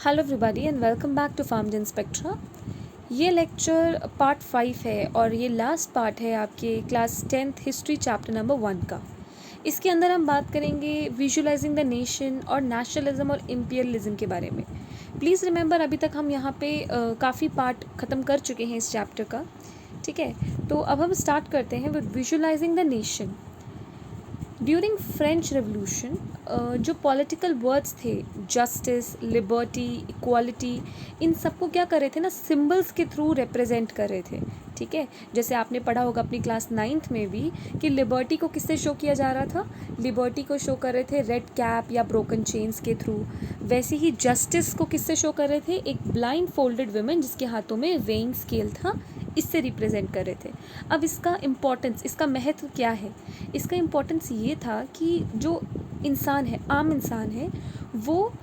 Hello everybody and welcome back to Pharmajan Spectra. ये lecture part 5 है और ये लास्ट पार्ट है आपके class 10th history chapter number 1 का। इसके अंदर हम बात करेंगे विजुअलाइजिंग द नेशन और नेशनलिज्म और इम्पीरियलिज्म के बारे में। प्लीज़ रिमेंबर अभी तक हम यहाँ पे काफ़ी पार्ट ख़त्म कर चुके हैं इस चैप्टर का, ठीक है। तो अब हम स्टार्ट करते हैं with visualising the nation. During French revolution जो पॉलिटिकल वर्ड्स थे जस्टिस, लिबर्टी, इक्वालिटी, इन सबको क्या कर रहे थे ना, सिंबल्स के थ्रू रिप्रेजेंट कर रहे थे, ठीक है। जैसे आपने पढ़ा होगा अपनी क्लास 9th में भी कि लिबर्टी को किससे शो किया जा रहा था, लिबर्टी को शो कर रहे थे रेड कैप या ब्रोकन चेन्स के थ्रू। वैसे ही जस्टिस को किससे शो कर रहे थे, एक ब्लाइंड फोल्डेड वुमेन जिसके हाथों में वेइंग स्केल था, इससे रिप्रेजेंट कर रहे थे। अब इसका इम्पोर्टेंस, इसका महत्व क्या है? इसका इम्पोर्टेंस ये था कि जो इंसान है, आम इंसान है, वो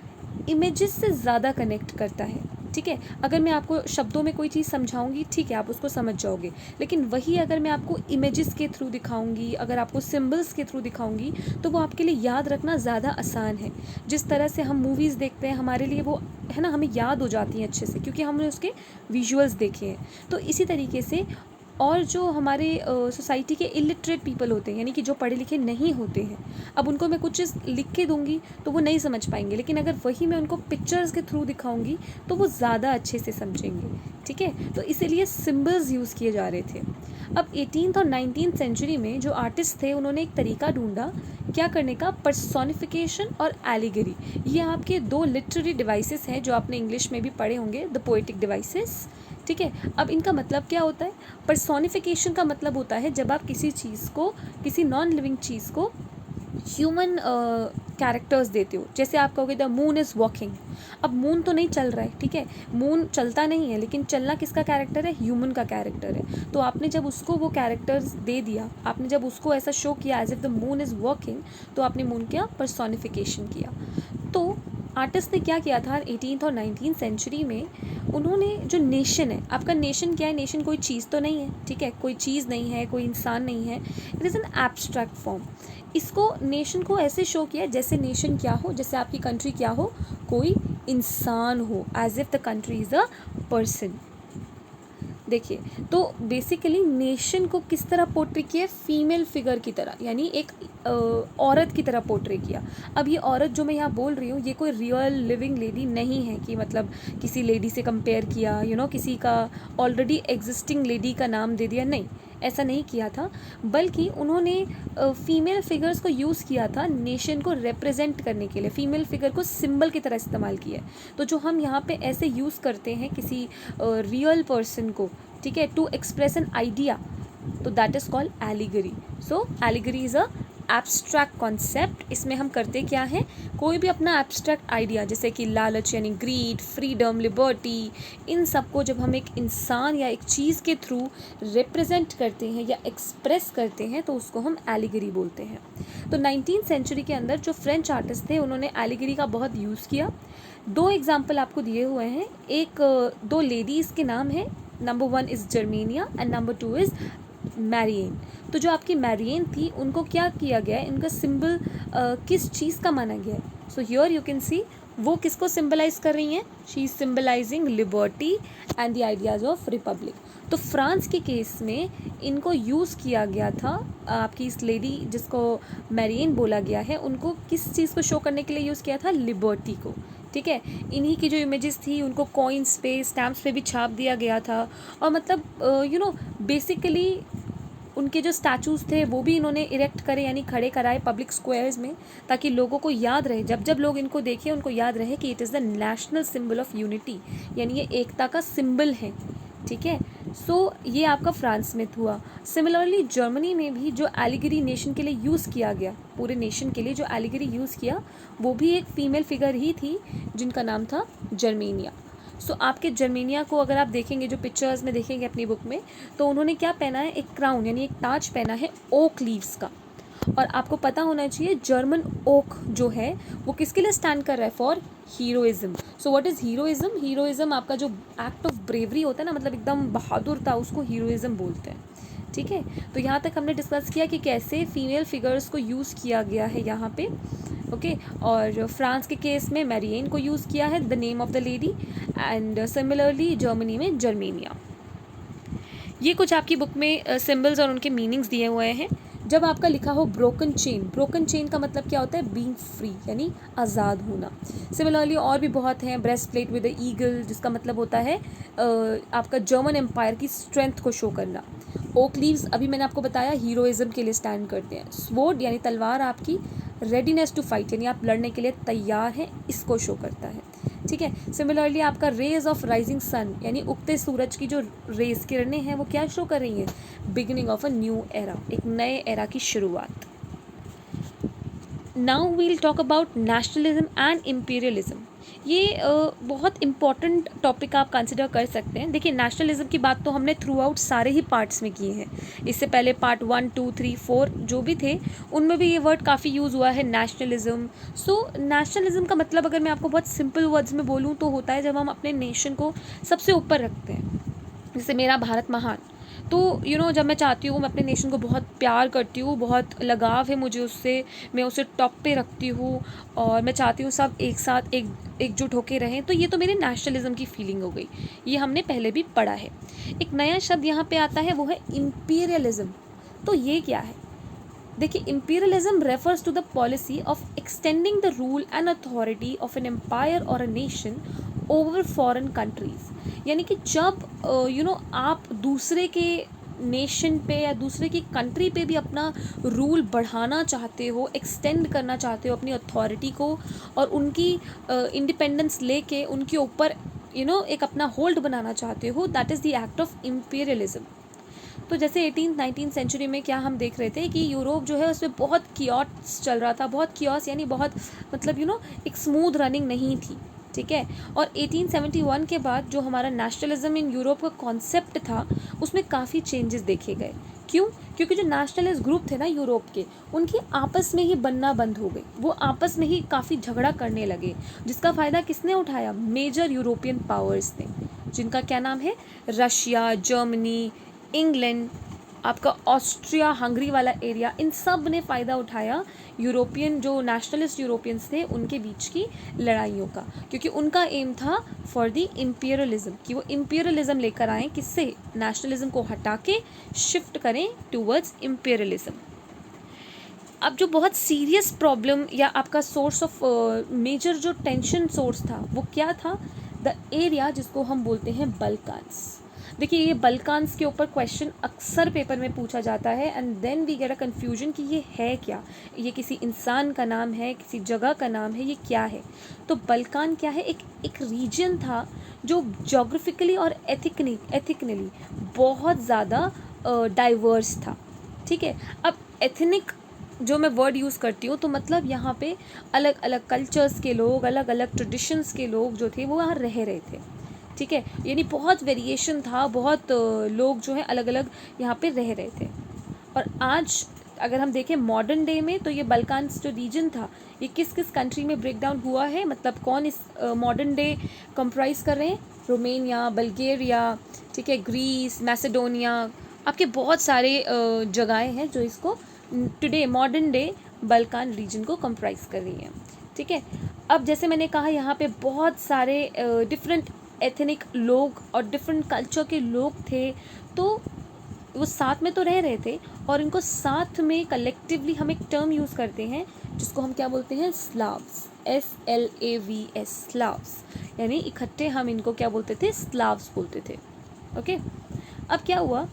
इमेजेस से ज़्यादा कनेक्ट करता है, ठीक है। अगर मैं आपको शब्दों में कोई चीज़ समझाऊंगी, ठीक है, आप उसको समझ जाओगे, लेकिन वही अगर मैं आपको इमेजेस के थ्रू दिखाऊंगी, अगर आपको सिंबल्स के थ्रू दिखाऊंगी, तो वो आपके लिए याद रखना ज़्यादा आसान है। जिस तरह से हम मूवीज़ देखते हैं, हमारे लिए वो है ना, हमें याद हो जाती हैं अच्छे से क्योंकि हमने उसके विजुअल्स देखे हैं। तो इसी तरीके से और जो हमारे सोसाइटी के इलिटरेट पीपल होते हैं, यानी कि जो पढ़े लिखे नहीं होते हैं, अब उनको मैं कुछ चीज़ लिख के दूंगी तो वो नहीं समझ पाएंगे, लेकिन अगर वही मैं उनको पिक्चर्स के थ्रू दिखाऊंगी तो वो ज़्यादा अच्छे से समझेंगे, ठीक है। तो इसीलिए सिंबल्स यूज़ किए जा रहे थे। अब 18th और 19th सेंचुरी में जो आर्टिस्ट थे उन्होंने एक तरीका ढूंढा क्या करने का, पर्सोनिफिकेशन और एलिगरी। ये आपके दो लिटरेरी डिवाइसेस हैं जो आपने इंग्लिश में भी पढ़े होंगे, द पोएटिक डिवाइसेस, ठीक है। अब इनका मतलब क्या होता है? पर्सोनिफिकेशन का मतलब होता है जब आप किसी चीज़ को, किसी नॉन लिविंग चीज़ को ह्यूमन कैरेक्टर्स देते हो। जैसे आप कहोगे द मून इज़ वॉकिंग। अब मून तो नहीं चल रहा है, ठीक है, मून चलता नहीं है, लेकिन चलना किसका कैरेक्टर है? ह्यूमन का कैरेक्टर है। तो आपने जब उसको वो कैरेक्टर्स दे दिया, आपने जब उसको ऐसा शो किया as if the moon is walking, तो आपने मून क्या पर्सोनिफिकेशन किया। तो आर्टिस्ट ने क्या किया था 18th और 19th सेंचुरी में, उन्होंने जो नेशन है, आपका नेशन क्या है? नेशन कोई चीज़ तो नहीं है, ठीक है, कोई चीज़ नहीं है, कोई इंसान नहीं है, it is an abstract form. इसको नेशन को ऐसे शो किया जैसे नेशन क्या हो, जैसे आपकी कंट्री क्या हो, कोई इंसान हो, as if the country is a person. देखिए, तो बेसिकली नेशन को किस तरह पोर्ट्रे किया? फीमेल फिगर की तरह, यानी एक औरत की तरह पोर्ट्रे किया। अब ये औरत जो मैं यहाँ बोल रही हूँ, ये कोई रियल लिविंग लेडी नहीं है कि मतलब किसी लेडी से कंपेयर किया, किसी का ऑलरेडी एग्जिस्टिंग लेडी का नाम दे दिया, नहीं, ऐसा नहीं किया था। बल्कि उन्होंने फीमेल फिगर्स को यूज़ किया था नेशन को रिप्रेजेंट करने के लिए, फीमेल फिगर को सिंबल की तरह इस्तेमाल किया है। तो जो हम यहाँ पे ऐसे यूज़ करते हैं किसी रियल पर्सन को, ठीक है, टू एक्सप्रेस एन आइडिया, तो that is called allegory. So allegory is a abstract concept. इसमें हम करते क्या हैं, कोई भी अपना एब्स्ट्रैक्ट आइडिया, जैसे कि लालच यानी ग्रीड, फ्रीडम, लिबर्टी, इन सबको जब हम एक इंसान या एक चीज़ के थ्रू रिप्रेजेंट करते हैं या एक्सप्रेस करते हैं तो उसको हम एलिगरी बोलते हैं। तो 19th सेंचुरी के अंदर जो फ्रेंच आर्टिस्ट थे उन्होंने एलिगरी का बहुत यूज़ किया। दो एग्जाम्पल आपको दिए हुए हैं, दो लेडीज़ के नाम है, number 1 is Germania and number 2 is Marianne. तो जो आपकी मैरियन थी उनको क्या किया गया है, इनका सिंबल किस चीज़ का माना गया है? So here you can see वो किसको सिंबलाइज कर रही हैं, she is symbolising liberty and the ideas of Republic. तो फ्रांस के केस में इनको यूज़ किया गया था, आपकी इस लेडी जिसको मैरियन बोला गया है, उनको किस चीज़ को शो करने के लिए यूज़ किया था? लिबर्टी को, ठीक है। इन्हीं की जो इमेजेस थी उनको कॉइन्स पे, स्टैम्प्स पे भी छाप दिया गया था। और मतलब बेसिकली उनके जो स्टैचूज़ थे वो भी इन्होंने इरेक्ट करे, यानी खड़े कराए पब्लिक स्क्वायर्स में, ताकि लोगों को याद रहे, जब जब लोग इनको देखें उनको याद रहे कि it is the national symbol of unity, यानी ये एकता का सिंबल है, ठीक है। सो ये आपका फ्रांस में हुआ। सिमिलरली जर्मनी में भी जो एलिगरी नेशन के लिए यूज़ किया गया, पूरे नेशन के लिए जो एलिगरी यूज़ किया, वो भी एक फ़ीमेल फिगर ही थी जिनका नाम था जर्मेनिया। सो आपके जर्मेनिया को अगर आप देखेंगे, जो पिक्चर्स में देखेंगे अपनी बुक में, तो उन्होंने क्या पहना है? एक क्राउन यानी एक ताज पहना है ओक लीव्स का। और आपको पता होना चाहिए जर्मन ओक जो है वो किसके लिए स्टैंड कर रहा है? For heroism. So what is heroism? Heroism आपका जो एक्ट ऑफ ब्रेवरी होता है ना, मतलब एकदम बहादुर था, उसको हीरोइज्म बोलते हैं, ठीक है, तो यहाँ तक हमने डिस्कस किया कि कैसे फीमेल फिगर्स को यूज़ किया गया है यहाँ पे। ओके, और फ्रांस के केस में मैरियन को यूज़ किया है, the name of the lady, and similarly Germany में जर्मेनिया। ये कुछ आपकी बुक में सिंबल्स और उनके मीनिंग्स दिए हुए हैं। जब आपका लिखा हो ब्रोकन चेन का मतलब क्या होता है? बीइंग फ्री, यानी आज़ाद होना। सिमिलरली और भी बहुत हैं, breast plate with the eagle, जिसका मतलब होता है आपका जर्मन एम्पायर की स्ट्रेंथ को शो करना। ओक लीव्स, अभी मैंने आपको बताया, हीरोइज्म के लिए स्टैंड करते हैं। स्वॉर्ड यानी तलवार आपकी रेडीनेस टू फाइट, यानी आप लड़ने के लिए तैयार हैं, इसको शो करता है। ठीक है, सिमिलरली आपका रेज ऑफ राइजिंग सन, यानी उगते सूरज की जो रेज किरणें हैं वो क्या शो कर रही हैं? Beginning of a new era, एक नए एरा की शुरुआत। Now we'll talk about nationalism and imperialism. ये बहुत इंपॉर्टेंट टॉपिक आप कंसिडर कर सकते हैं। देखिए, नेशनलिज्म की बात तो हमने थ्रू आउट सारे ही पार्ट्स में किए हैं। इससे पहले पार्ट 1, 2, 3, 4 जो भी थे उनमें भी ये वर्ड काफ़ी यूज़ हुआ है, नेशनलिज्म। सो नेशनलिज्म का मतलब अगर मैं आपको बहुत सिंपल वर्ड्स में बोलूँ तो होता है जब हम अपने नेशन को सबसे ऊपर रखते हैं। जैसे मेरा भारत महान, तो जब मैं चाहती हूँ, मैं अपने नेशन को बहुत प्यार करती हूँ, बहुत लगाव है मुझे उससे, मैं उसे टॉप पे रखती हूँ और मैं चाहती हूँ सब एक साथ एकजुट होके रहें, तो ये तो मेरे नेशनलिज्म की फीलिंग हो गई। ये हमने पहले भी पढ़ा है। एक नया शब्द यहाँ पे आता है, वो है इम्पीरियलिज्म। तो ये क्या है? देखिए, imperialism refers to the policy of extending the rule and authority of an empire और a nation over foreign countries. यानी कि जब आप दूसरे के नेशन पे या दूसरे की कंट्री पे भी अपना रूल बढ़ाना चाहते हो, एक्सटेंड करना चाहते हो अपनी अथॉरिटी को, और उनकी इंडिपेंडेंस लेके उनके ऊपर एक अपना होल्ड बनाना चाहते हो, that is the act of imperialism. तो जैसे 18th-19th सेंचुरी में क्या हम देख रहे थे कि यूरोप जो है उसमें बहुत कियोस चल रहा था। बहुत कियोस यानी बहुत मतलब एक स्मूथ रनिंग नहीं थी। ठीक है, और 1871 के बाद जो हमारा नेशनलिज्म इन यूरोप का कॉन्सेप्ट था उसमें काफ़ी चेंजेस देखे गए। क्यों? क्योंकि जो नेशनलिस्ट ग्रुप थे ना यूरोप के, उनकी आपस में ही बनना बंद हो गई। वो आपस में ही काफ़ी झगड़ा करने लगे, जिसका फ़ायदा किसने उठाया? मेजर यूरोपियन पावर्स ने, जिनका क्या नाम है? रशिया, जर्मनी, इंग्लैंड, आपका ऑस्ट्रिया हंगरी वाला एरिया, इन सब ने फ़ायदा उठाया यूरोपियन, जो नेशनलिस्ट यूरोपियंस थे उनके बीच की लड़ाइयों का, क्योंकि उनका एम था फॉर द इम्पीरियलिज्म, कि वो इम्पीरियलिज्म लेकर आएँ, किससे? नेशनलिज्म को हटा के शिफ्ट करें टूवर्ड्स इम्पीरियलिज्म। अब जो बहुत सीरियस प्रॉब्लम या आपका सोर्स ऑफ मेजर जो टेंशन सोर्स था वो क्या था? द एरिया जिसको हम बोलते हैं बल्कान्स। देखिए, ये बल्कान्स के ऊपर क्वेश्चन अक्सर पेपर में पूछा जाता है, and then we get a confusion कि ये है क्या? ये किसी इंसान का नाम है, किसी जगह का नाम है, ये क्या है? तो बल्कान क्या है? एक रीजन था जो जोग्राफिकली और एथिकली बहुत ज़्यादा डाइवर्स था। ठीक है, अब एथनिक जो मैं वर्ड यूज़ करती हूँ तो मतलब यहाँ पे अलग अलग कल्चर्स के लोग, अलग अलग ट्रेडिशंस के लोग जो थे वो यहाँ रह रहे थे। ठीक है, यानी बहुत वेरिएशन था, बहुत लोग जो है अलग अलग यहाँ पे रह रहे थे। और आज अगर हम देखें मॉडर्न डे में, तो ये बल्कान्स जो रीजन था ये किस किस कंट्री में ब्रेक डाउन हुआ है, मतलब कौन इस मॉडर्न डे कंप्राइज कर रहे हैं? रोमेनिया, बल्गेरिया, ठीक है, ग्रीस, मैसेडोनिया, आपके बहुत सारे जगहें हैं जो इसको today modern day Balkan region को कंप्राइज कर रही हैं। ठीक है, अब जैसे मैंने कहा यहाँ पे बहुत सारे डिफरेंट एथनिक लोग और डिफरेंट कल्चर के लोग थे, तो वो साथ में तो रह रहे थे, और इनको साथ में कलेक्टिवली हम एक टर्म यूज़ करते हैं जिसको हम क्या बोलते हैं? स्लाव्स, SLAVS, स्लाव्स, यानी इकट्ठे हम इनको क्या बोलते थे? स्लाव्स बोलते थे। ओके, अब क्या हुआ,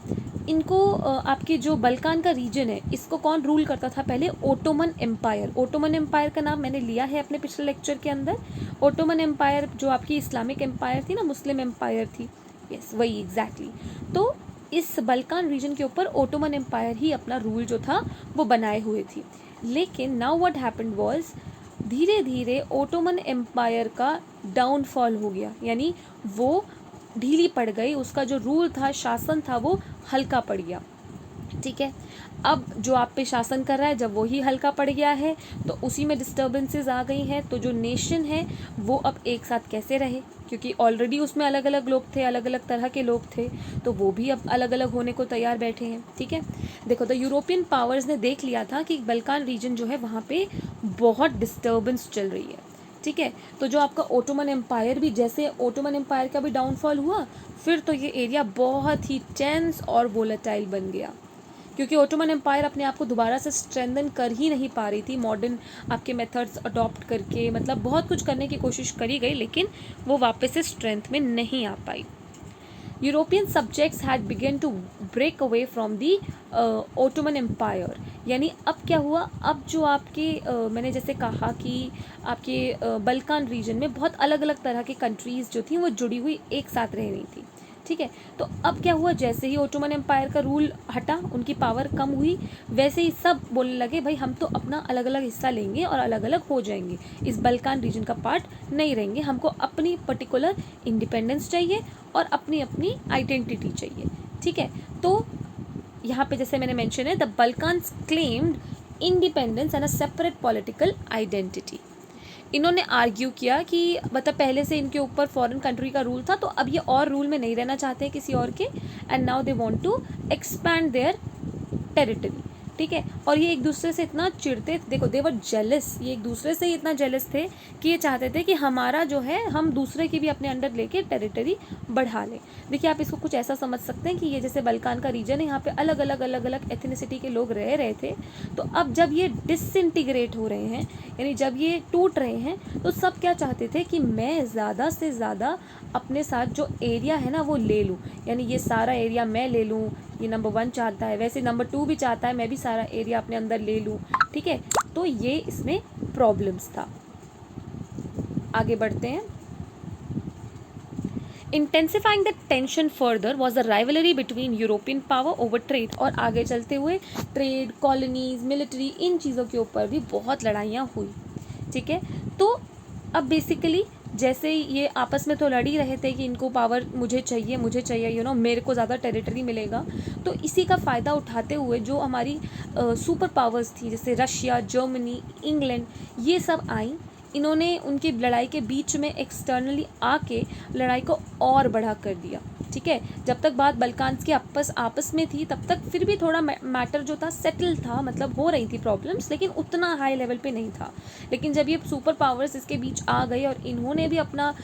इनको आपके जो बल्कान का रीजन है इसको कौन रूल करता था पहले? Ottoman empire. ओटोमन एम्पायर का नाम मैंने लिया है अपने पिछले लेक्चर के अंदर। ओटोमन एम्पायर जो आपकी इस्लामिक एम्पायर थी ना, मुस्लिम एम्पायर थी, यस वही एग्जैक्टली। तो इस बल्कान रीजन के ऊपर ओटोमन एम्पायर ही अपना रूल जो था वो बनाए हुए थी। लेकिन नाउ व्हाट हैपेंड वाज, धीरे धीरे ओटोमन एम्पायर का डाउनफॉल हो गया, यानी वो ढीली पड़ गई, उसका जो रूल था, शासन था, वो हल्का पड़ गया। ठीक है। अब जो आप पे शासन कर रहा है, जब वही हल्का पड़ गया है तो उसी में डिस्टर्बेंसेस आ गई हैं, तो जो नेशन है वो अब एक साथ कैसे रहे, क्योंकि ऑलरेडी उसमें अलग अलग लोग थे, अलग अलग तरह के लोग थे, तो वो भी अब अलग अलग होने को तैयार बैठे हैं। ठीक है, देखो तो यूरोपियन पावर्स ने देख लिया था कि बल्कान रीजन जो है वहाँ पे बहुत डिस्टर्बेंस चल रही है। ठीक है, तो जो आपका ओटोमन एम्पायर भी, जैसे ओटोमन एम्पायर का भी डाउनफॉल हुआ, फिर तो ये एरिया बहुत ही टेंस और वोलेटाइल बन गया, क्योंकि ओटोमन एम्पायर अपने आप को दोबारा से स्ट्रेंथन कर ही नहीं पा रही थी मॉडर्न आपके मेथड्स अडॉप्ट करके, मतलब बहुत कुछ करने की कोशिश करी गई लेकिन वो वापस से स्ट्रेंथ में नहीं आ पाई। European subjects had begun to break away from the Ottoman empire, यानी अब क्या हुआ, अब जो आपके मैंने जैसे कहा कि आपके बल्कान रीजन में बहुत अलग अलग तरह की कंट्रीज़ जो थी वो जुड़ी हुई एक साथ रह रही थी। ठीक है, तो अब क्या हुआ, जैसे ही ओटोमन एम्पायर का रूल हटा, उनकी पावर कम हुई, वैसे ही सब बोलने लगे भाई हम तो अपना अलग अलग हिस्सा लेंगे और अलग अलग हो जाएंगे, इस बल्कान रीजन का पार्ट नहीं रहेंगे, हमको अपनी पर्टिकुलर इंडिपेंडेंस चाहिए और अपनी अपनी आइडेंटिटी चाहिए। ठीक है, तो यहाँ पे जैसे मैंने मेंशन है, the Balkans claimed independence and a separate political identity. इन्होंने आर्ग्यू किया कि मतलब पहले से इनके ऊपर फॉरेन कंट्री का रूल था, तो अब ये और रूल में नहीं रहना चाहते हैं किसी और के, and now they want to expand their territory. ठीक है, और ये एक दूसरे से इतना चिढ़ते, देखो दे वर जेलस, ये एक दूसरे से ही इतना जेलस थे कि ये चाहते थे कि हमारा जो है हम दूसरे की भी अपने अंडर लेके टेरिटरी बढ़ा लें। देखिए आप इसको कुछ ऐसा समझ सकते हैं कि ये जैसे बल्कान का रीजन है, यहाँ पे अलग अलग एथनिसिटी के लोग रह रहे थे, तो अब जब ये डिसइंटीग्रेट हो रहे हैं, यानी जब ये टूट रहे हैं, तो सब क्या चाहते थे कि मैं ज़्यादा से ज़्यादा अपने साथ जो एरिया है ना वो ले लूँ, यानी ये सारा एरिया मैं ले लूँ, ये नंबर 1 चाहता है, वैसे नंबर 2 भी चाहता है मैं भी सारा एरिया अपने अंदर ले लूँ। ठीक है, तो ये इसमें प्रॉब्लम्स था। आगे बढ़ते हैं। Intensifying the tension further was the rivalry between European power over trade, और आगे चलते हुए ट्रेड, कॉलोनीज, मिलिट्री, इन चीज़ों के ऊपर भी बहुत लड़ाइयाँ हुई। ठीक है, तो अब बेसिकली जैसे ये आपस में तो लड़ ही रहे थे कि इनको पावर मुझे चाहिए, यू नो मेरे को ज़्यादा टेरिटरी मिलेगा, तो इसी का फ़ायदा उठाते हुए जो हमारी सुपर पावर्स थी, जैसे रशिया, जर्मनी, इंग्लैंड, ये सब आई, इन्होंने उनकी लड़ाई के बीच में एक्सटर्नली आके लड़ाई को और बढ़ा कर दिया। ठीक है, जब तक बात बल्कान्स की आपस में थी तब तक फिर भी थोड़ा मैटर जो था सेटल था, मतलब हो रही थी प्रॉब्लम्स, लेकिन उतना हाई लेवल पे नहीं था। लेकिन जब ये सुपर पावर्स इसके बीच आ गई और इन्होंने भी अपना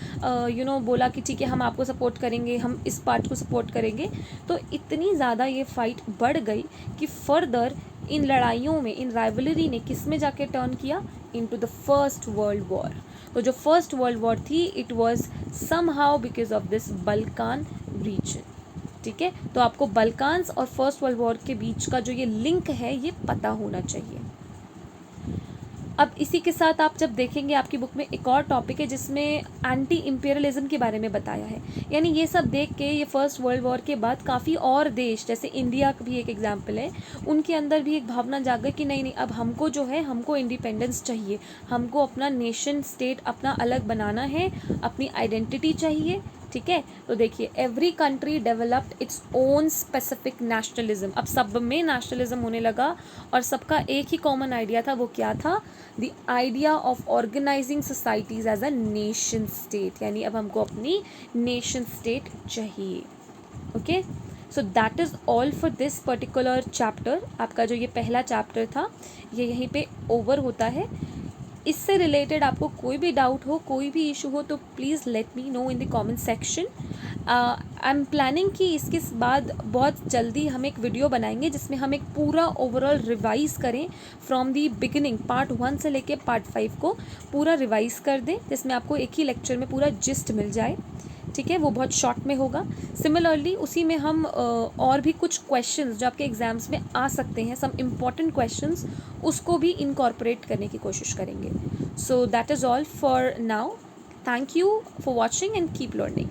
बोला कि ठीक है हम आपको सपोर्ट करेंगे, हम इस पार्ट को सपोर्ट करेंगे, तो इतनी ज़्यादा ये फाइट बढ़ गई कि फर्दर इन लड़ाइयों में, इन राइवलरी ने किस में जाके टर्न किया, into the first world war. तो जो फर्स्ट वर्ल्ड वॉर थी, it was somehow because of this Balkan region. ठीक है, तो आपको बल्कान्स और फर्स्ट वर्ल्ड वॉर के बीच का जो ये लिंक है ये पता होना चाहिए। अब इसी के साथ आप जब देखेंगे आपकी बुक में एक और टॉपिक है जिसमें एंटी इम्पेरियलिज्म के बारे में बताया है, यानी ये सब देख के ये फर्स्ट वर्ल्ड वॉर के बाद काफ़ी और देश, जैसे इंडिया भी एक एग्जाम्पल है, उनके अंदर भी एक भावना जाग गई कि नहीं अब हमको जो है हमको इंडिपेंडेंस चाहिए, हमको अपना नेशन स्टेट अपना अलग बनाना है, अपनी आइडेंटिटी चाहिए। ठीक है, तो देखिए every country developed its own specific nationalism, अब सब में नेशनलिज्म होने लगा और सबका एक ही कॉमन आइडिया था, वो क्या था, the idea of organizing societies as a nation state, यानी अब हमको अपनी नेशन स्टेट चाहिए। Okay, so that is all for this particular chapter. आपका जो ये पहला चैप्टर था ये यहीं पे ओवर होता है। इससे रिलेटेड आपको कोई भी डाउट हो, कोई भी इशू हो, तो please let me know in the comment section. I am planning कि इसके बाद बहुत जल्दी हम एक वीडियो बनाएंगे जिसमें हम एक पूरा ओवरऑल रिवाइज करें फ्रॉम दी बिगिनिंग, पार्ट 1 से लेके पार्ट 5 को पूरा रिवाइज कर दें, जिसमें आपको एक ही लेक्चर में पूरा जिस्ट मिल जाए। ठीक है, वो बहुत शॉर्ट में होगा। सिमिलरली उसी में हम और भी कुछ क्वेश्चंस जो आपके एग्जाम्स में आ सकते हैं, सम इम्पॉर्टेंट क्वेश्चंस, उसको भी इनकॉर्पोरेट करने की कोशिश करेंगे। सो that is all for now. Thank you for watching and keep learning.